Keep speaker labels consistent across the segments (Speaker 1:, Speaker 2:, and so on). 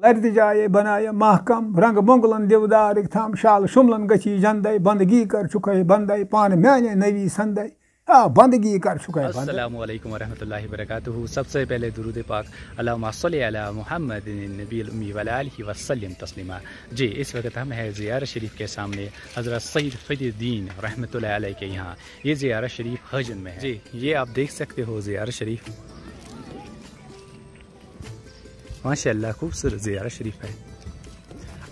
Speaker 1: लड़ती जाए बनाए महकम रंग मोंगलन देवदार थम शाल शुमलन गची जंदे बंदगी कर चुके बंदे पान मैंने नवी संदे बंदगी कर चुके।
Speaker 2: अस्सलामु अलैकुम वरहमतुल्लाहि वबरकातुहू। सबसे पहले दुरूद पाक अल्लाहुम्मा सल्लि अला मुहम्मदिन नबील उम्मी व आलिहि वसल्लम तस्लीमा। जी इस वक्त हम हैं ज़ियारत शरीफ के सामने हज़रत सैयद फरीदुद्दीन रहमतुल्लाहि अलैह के यहाँ। ये ज़ियारत शरीफ हजन में है। जी ये आप देख सकते हो ज़ियारत शरीफ, माशाअल्लाह खूबसूरत ज़ियारत शरीफ है।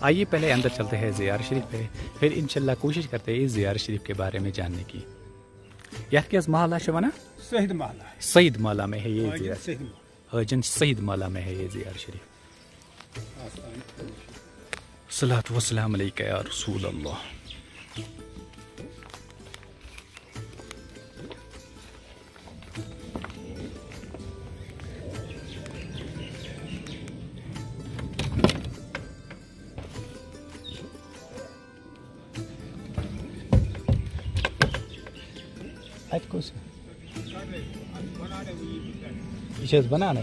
Speaker 2: आइए पहले अंदर चलते हैं ज़ियारत शरीफ पे, फिर इंशाल्लाह कोशिश करते हैं इस ज़ियारत शरीफ के बारे में जानने की। यह किस महल्ला से बना?
Speaker 1: सईद महल्ला।
Speaker 2: सईद महल्ला में है ये ज़ियारत, हजन सईद महल्ला में है ये ज़ियारत शरीफ। सलात व सलाम अलैका या रसूल अल्लाह। ये बनाने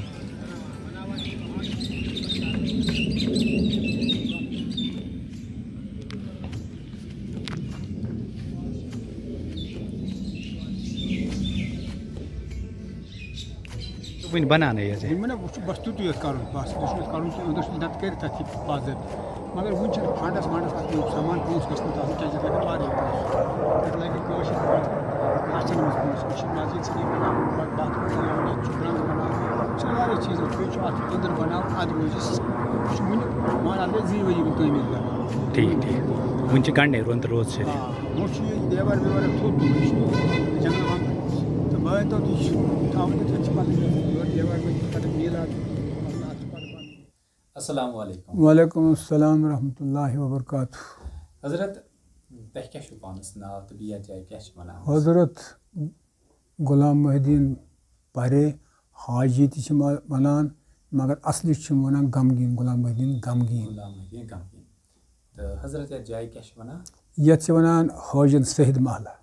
Speaker 2: वन बनाने ये
Speaker 1: बस तुत कर बस अंदर नत कर हिफाजत मगर वन फंडस वंडस सामान पोस गस लगे मस्जिद से चीज़ अंदर बनाव अद रोज मान जी वरी तमीर कर।
Speaker 2: ठीक ठीक वन गंडे रोज रोज से
Speaker 1: देवर वेवर थोद जंगल तो मैं तो
Speaker 2: अस्सलामु अलैकुम।
Speaker 1: वालेकुम अस्सलाम रहमतुल्लाहि व बरकातुहू।
Speaker 2: हजरत तह क्या पानस नाव तो बिया जाए क्या वनान?
Speaker 1: हजरत गुलाम मोहिद्दीन परे हाजी ती वनान मगर असली वनान गमगीन गुलाम मोहिद्दीन गमगीन।
Speaker 2: तो हजरत यह जाए क्या वनान?
Speaker 1: ये वनान हजन सईद महल्ला।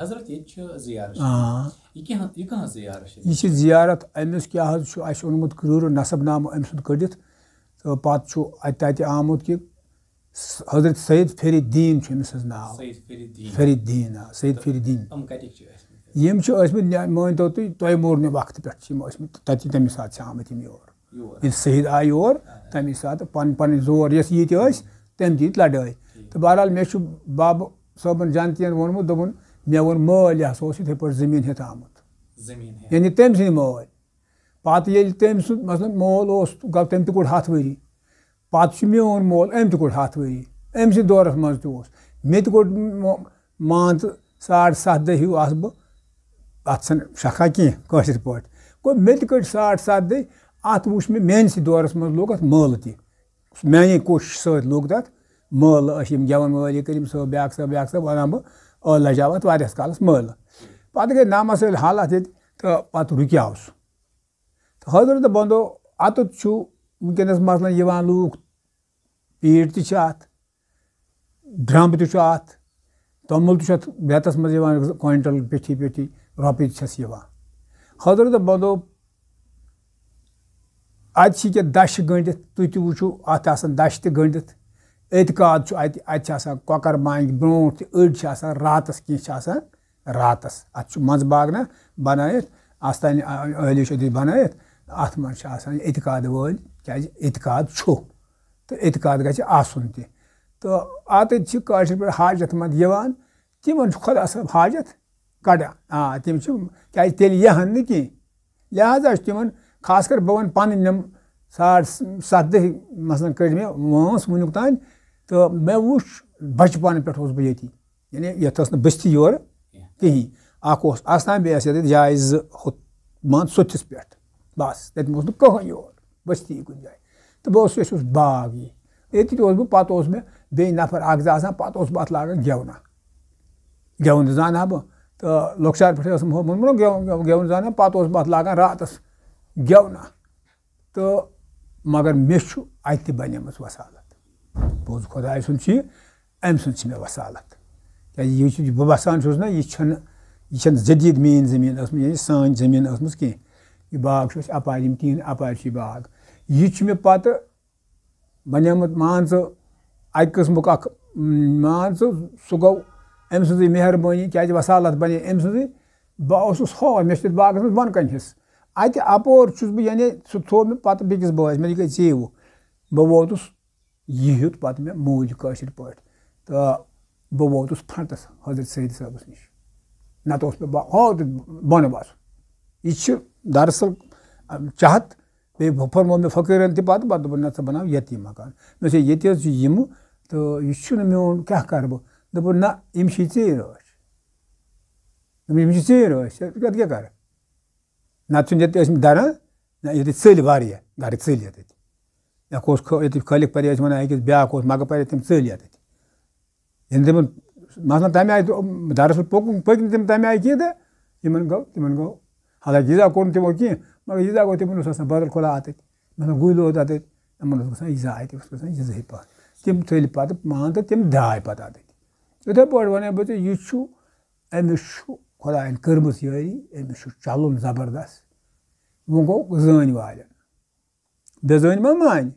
Speaker 2: हजरत ये ज़ियारत ये कहाँ ज़ियारत?
Speaker 1: ये ज़ियारत अमिस क्या ओनमुत क्रूर नसब नाम अम सुद कड़ित तो पत आमुत कि हजरत सईद फरीदुद्दीन अमिस नाव। फरीदुद्दीन सईद फरीदुद्दीन यम मान तो तुम मोरने वक्त पे तमी सात आमत योर ये सईद आए योर तमी सात पन जोर ये तम दी लड़ाई तो बहरहाल मे बाब सबन जानतियन वोनमुत दोपन मे वोन माल यह इथे पे जमीन हेत आमुत यानी तम सद माल पत ये तम सद मसलन मोल गो तम तुड़ 7 वरी पत मोन मोल अम तुड़ 7 वरी अम सद दौरस मज मे तुड़ मान 7.5 दह हूँ आस बह अत शका कह पे गो मे कड़ 7.5 दह अत वो मेनस दौरस मज लोग अत माल तानी कोशिश सत लोग तथ माल गेवन वाली करीम सब ब्याक सब वन बह लजाव अत वारियास कालस माल पत गई नामसल हालत ये तो पत रुक्यावस तो हजरत बंदो अत वनस मसलन लूक पीट तत ड्रम तत तमुल रेतस मज क्विंटल पेठी पेठी रोपये हजरत बंदो अत दश गंडित तुम वो अत दश त गंडित एतकाद अत कौकर मांग ब्रो अड़ रातस कह रातस अत मज बाग ना बनायत आस्तान अहली शदी बनायत अत मज एतकाद वल क्या एतकाद तो एतकाद गि आसन तह तो अत पे हाजत मंद तिम खुदा सब हाजत कड़ान तिम क्या तेल यहन न कह लिहाजा तिम खास कर बह वन पन 7.5 दह मसलन कड़ मे वस वनुक तान तो मे वो बचपन पे बह ये यानी ये बस्ती योर कहीं आस्थान बे जाए मान सोतिस पे बस तक कह योर बस्ती कुछ जाए तो बस बाग ये बह पत मे बे नफर अजा पत बह लागान गेवना गेवन जाना बह तो लौकचार पे वोनमो गेवन जाना पत बह लागान रातस गेवना तो मगर मे अत बनेम वसालत बोझ खुदाय सुन अम सुन मे वसालत क्या बह बसान ना यह जदीद मेन जमीन यानी सान जमीन कह यह बाग अपार तीन अपार बाग यह मे पत बनेमुत मान ज अक किस्मुक अख मान सह गो अम सज मेहरबानी क्या वसालत बने अम सज बहुस हो मे बागस मज बन कन हिस्स अत अपोर बह यानी सह थो मे पे बेकिस बॉयस मे गई चीव बह वोतुस यह पे मे मूज कशर पे तो बह वोतुस फ्रंटस हजरत सईद साहबस नश नत हो बन बस यह दरअसल चाहत बे फरमो मे फकीरन पे दोप ना बनाव यती मकान मे ये तो यह मोन क्या कर बह दोप ना यम ीर रच क्या कर नत दरान ना ये चल वारिया घर चल ये खलिक पर वन अकिस ब्या मगर पर तम चल ये तम मसलन तमें आय दरअसल पक तम तमें आय कह तो तिमन गो हालांकि यीजा कोर तमो कह मगर यीजा गो तिमन बदल खुला अत गुल ओत अत इन यीजा अत यीजा पा तम चल पे मान तो तम द्राय पे अत इथे पे वन बह यह अमिस खुदायन कर्म यारी अमिस चलन जबरदस्त वो गो जन वाल बेजन मा मान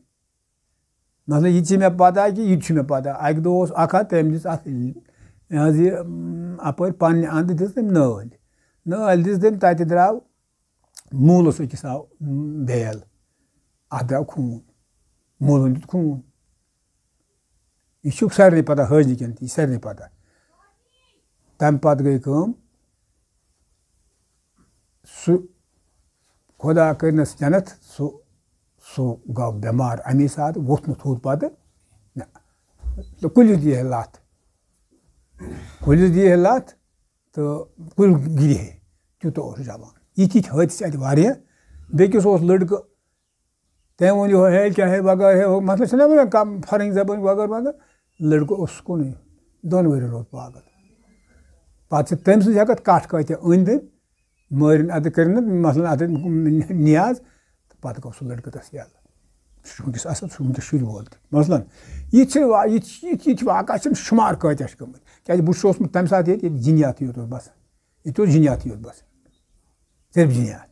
Speaker 1: मतलब यह मे पता कि यह मे पता अक दह तम दिस अपर पन्न अंद दिस तम नल दिस तम तत द्राव मूलस अकिस आव बेल अत द्राव खून मूलन दित खून यह सारे पता हाजि कन यह सारे पता तम पे गई कम खुदा करनस जन्नत सो गो बेमार अमी सात वोथ थोद पे तो कुलिस दी लत तो कुल गिर है तूत जवान ये हादस अत बेकिस लड़क तम वो है क्या है वगैरह है मतलब ना कम फरंग जबान वगैरह वगैरह लड़क कुन दोन वर रोद पागल पे तम सज हेकत कट कत अंद अंद मारिन अद कर मसलन अद नियाज तो पे गो सह लड़क तस यल वस असल सह शुर वोल मसलन यह वाक़ा शुमार कत गमत क्या बहुत तम सात ये जिनियात योत बस ये जिनियात योत बस सिर्फ जिनियात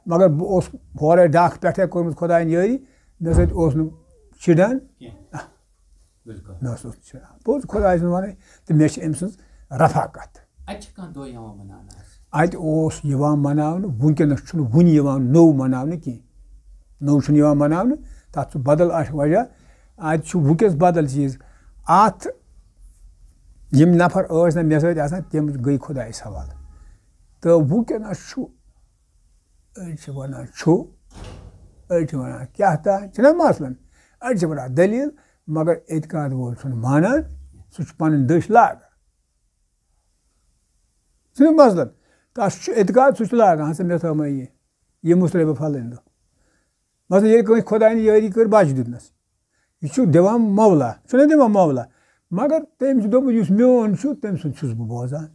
Speaker 1: मगर बह होरे डाक पे कोर्मुत खुदायन यारी मे सत छिड़ान मे छिड़ान पोज खुदाय वन तो मे अम सज रफाकत अत मनावन वनकस वन नौ मनावन कह नौ मनावन तथ बदल वजह अत वनकस बदल चीज अत यम नफर ना मे सत तम गई खुदाय सवाल तो वनकस वन अड़ वन क्या था मसलन अड़ वन दलील मगर एतकाद वोल मानान सह पन दश लाग मसलन तस एतकाद सह लागान हसा मे थो ये मुसरे बह फलन दह मसलन ये खुदायन यारी कर बच दितनस यह दिवान मौला दिवान मौला मगर तम दोप मोन तम सुन बह बोजान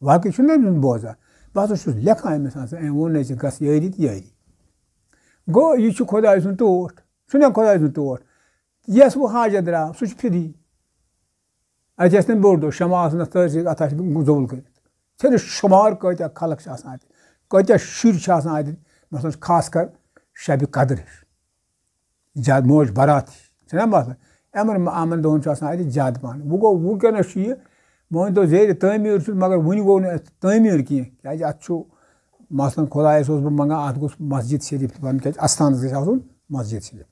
Speaker 1: वाकई बोजान बह हसा लेखान अमिस वोन गस यारी तो यारी गो यह खुदाय सुन टोट सह खुदाय सुन टोट यस वो हाजत द्राव सह फिरी अत बोड़ दह शमा तर अत जोल कर सिर्फ शुमार कत खलक कत शुर अत मसलन खास कर शब कदर ज्यादा मौज बारात ना मसलन अमन दोहन ज्यादा पहन वो गो वनकस यह मान तो जेर तमीर मगर वन गो तमीर कह अत मसलन खुदायस बह मंगान अत गोस मस्जिद शरीफ बन क्या अस्थान गो मस्जिद शरीफ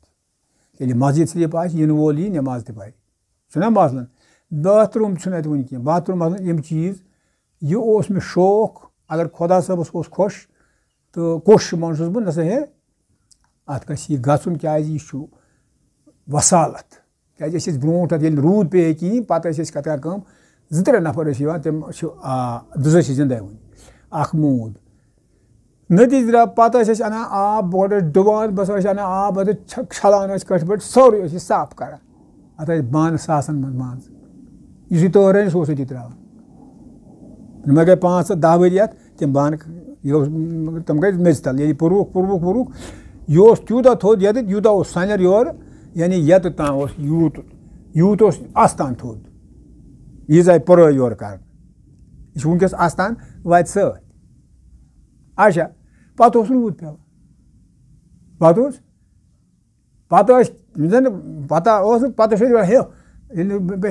Speaker 1: ये मस्जिद शरीफ इन वोल यी नमाज तह मसलन बाथरूम अत वन कह बाथरूम मसलन यम चीज़ यह मे शौक अगर खुदा सबस खुश तो कोश मन बह नसा है अत गि गन क्या वसालत क्या ब्रो रूद पे कहीं पे कत कर त्रे नफर तम दुज जिंदा वन अख मूद नतीज द्राव पे अना आब बड़ डुबान बस अना आब छलान कट पे सोरे साफ कर अत बान सासन मज मान इस तोर सो त्रा मे गई 5-10 वरी तम बान तम गई मेज तल ये पुरुक यह तूता थोद ये यूता सनर योर यानी यत तान यूत आस्तान थोद यह जाए पुर योर कर यह वनकस आस्तान वात सत अच्छा पे रूद पे पता पता पता हे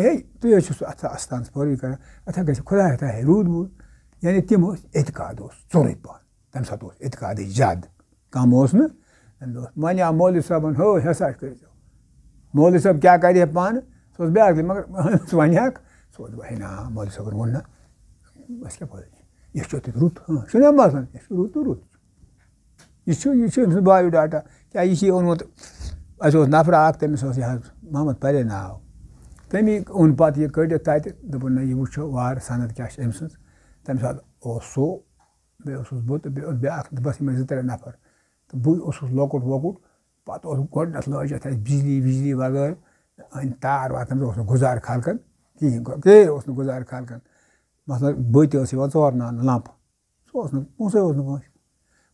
Speaker 1: हे तुझे अत आस्थान पौरी कर अथ ग खुदा है रूद वूद यानी तम एतकाद चोर पान तम सात एतकाद ज्यादा कम वन आव मौलवी साहबन हो हसा कर मौलवी साहब क्या कर पान सह ब्याक मगर वन सह ना मौलवी साहबन वो ना बस क्या बोल यह रुत हाँ मसान रुत रुत यह बायोडाटा क्या यह ओनमुत अस नफर तमिस मोहम्मद परे नाव तमी ओन पे यह कड़ तत दोपन यह वो वार सनद क्या अम सज तम सात सो बस बह तो ब्या बस यम 2-3 नफर तो बह लकुट वकुट पे गोडनथ लज अत बिजली बिजली वगैरह अन तार वार तम गुजार खालकन कहें गुजार खालकन मतलब बत चोरना लंप सह पोसे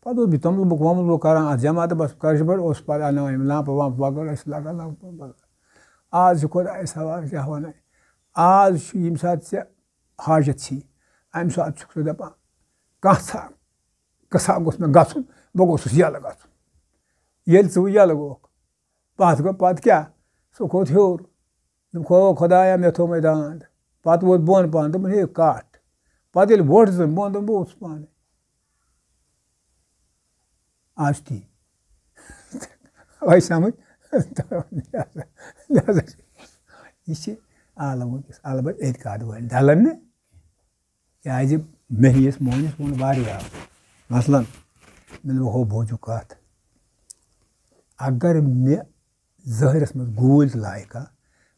Speaker 1: पे तमलुक वमलुक कर जमा तो बस कर पे अना लंप वंप वगैरह लगा लंप आज खुदा सवाल क्या वन आज यम सात हाजत छी अम सात दपान कसा कसा गोस मे गन बह गोस यल ये यल गोक पत गो पत क्या सह खोत हूर खो खुदाया मे थो मे दांद पे वोत बोन पान दोपन हे काट पे वोट जोन बोन दोपन बह पान आज ती वही समझ यह आलम वस अलबत् एतकाद वाल डलन न क्या मेहस मोहनिस वोन वारिया मसलन मे हो बोजू कत अगर मे जहरस मज गूल लाय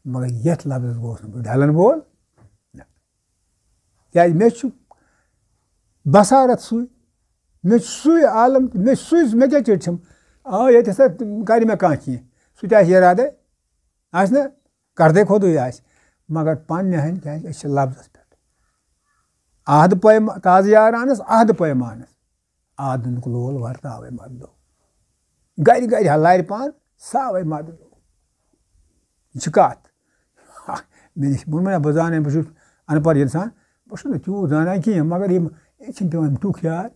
Speaker 1: मगर यथ लफ्ज गोस डलन वोल क्या मे बसारत सु मे सुई आलम मे सुई मे क्या चिट आ ये कर मे कह सह इरादे आस ना करदे खोदे आस मगर पन्न हन क्या लफ्जस पे आहद पैमा काज यारानस आहद पैमानस आदन लोल वर्तावे मर्दो गर गर हलार पान सावे मर्दो कत मे वो बह जान बह अनपढ़ इंसान बह तूत जाना कहें मगर ये पे टुक याद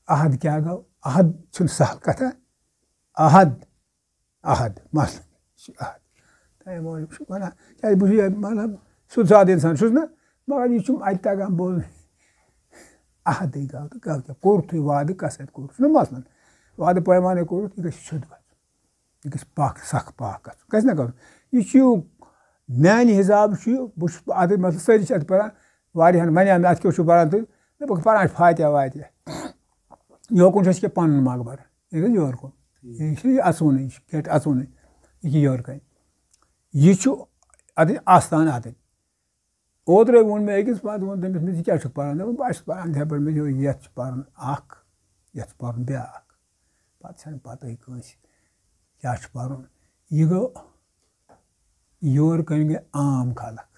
Speaker 1: आहद क्या गो आहद सहल कथा आहद आहद मसल आहद तमें मूजूब वन क्या बह मतलब सुजाद इंसान छुस ना मगर यह अत तगान बोल आहद गो तो गो क्या कोर तुम वाद कस कोर मसलन वाद पैमाने कोर यह शुद्ध यह पाक सख पाक गस ना कर यह मान हिसाब बह अत मतलब सारी अत पान वारियान मन अत क्यों पान तुम बह पान फातिया वातिया योकुन क्या पन मकबर यह योर कुन यह अचुन कट अचुन यह योर कन यह अत आस्थान अत ओत्रे वो मे अकिस पे वो तमिस मे क्या पान बस पान थे पे मे ये पान ये पान ब्या पे पता कंस क्या पान यह गो योर कन गए आम खलक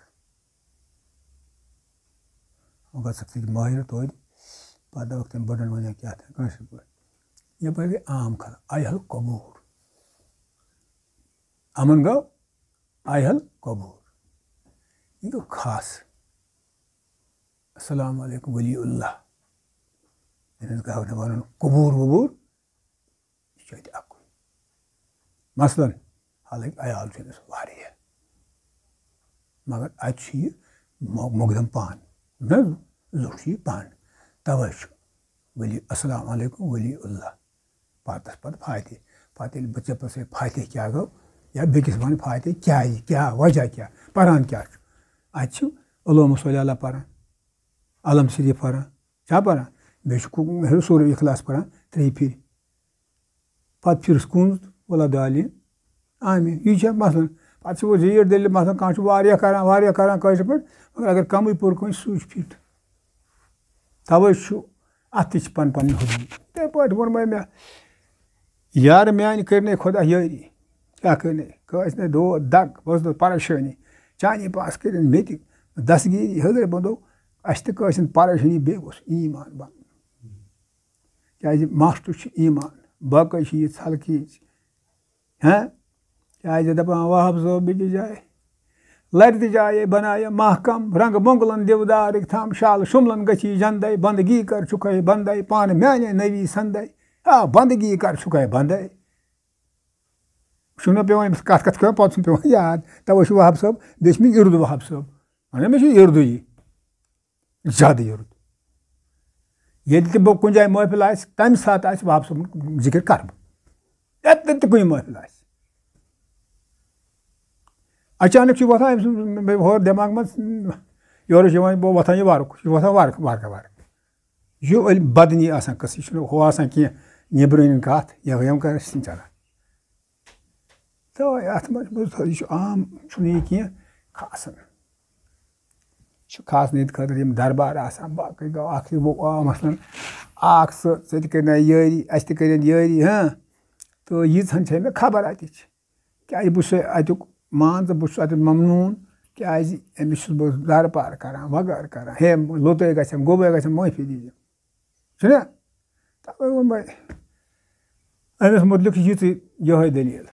Speaker 1: गक माहिर तोद पे दक तम बड़न वन क्या कश पे यह पे गए आम खलक अहल कबूर अमन गो अहल कबूर यह गो खास अस्सलाम वालेकुम वलीउल्लाह गो न वन कबूर वबूर यह मसलन हालांकि अयाल वारिया मगर अत मुकदम पान न लुट पान तवे वली अस्सलाम वालेकुम वलीउल्लाह पातस पे फाते पे बच्चे पे फाते क्या गो या बेकिस वन फाते क्या वजह क्या पान क्या अत अल्लाहुम्मा सल्ली अला पान अलम शरीफ पान क्या पान बे सूरह इखलास पान 3 फिर पे फिर कुन वला दालिन आमीन यह मसलन पे वो जीर दिल मसलन कह करान कश पे मगर अगर कम पोर कह सह फिट तवे अत पन पन ते पे वो मे यार मान कर खुदा यारी क्या करने कह दो दग बस दो परेशानी चानी पास कर मे दसगिरी हजर बंदो अस परेशानी बे ईमान बन क्या मास्टर ईमान बाकी यह हल्कीज हाँ क्या दपान वहाब सोब बिज जाए लरत जाए बनाए महकम रंग मोंगलन देवदार थम शाल शुमलन गची जंदे बंदगी कर चुके बंदे पान माने नवी संदे हाँ बंदगी कर चुके बंदे छुना पेवान कत कत कर पत पेवान याद तब वहाब साहब बेच में उर्दू वहाब साहब वन मे उर्दू ज्यादा उर्दू ये बह कुछ जाए महफिल तम सात वहाब साहब जिक्र कर ये कुछ महफिल अचानक वथान होर दिमाग मज योर बह वथान वारक वथान वारक वारक वारक यह बदनी कस यह हो कह नबरन कत यम कर चलान तो अत यह आम यह कह खासन खास नीत खतर दरबार बाकी गो मसलन सह कर यारी अस कर यारी हाँ तो यीजन मे खबर क्या बह मान बह ममनून क्या अमिस बह दरबार करान वगार करान हे लोते गम गोबे गम माफी दीजिए छुना तवे वो अमिस मुतलिक ये दलील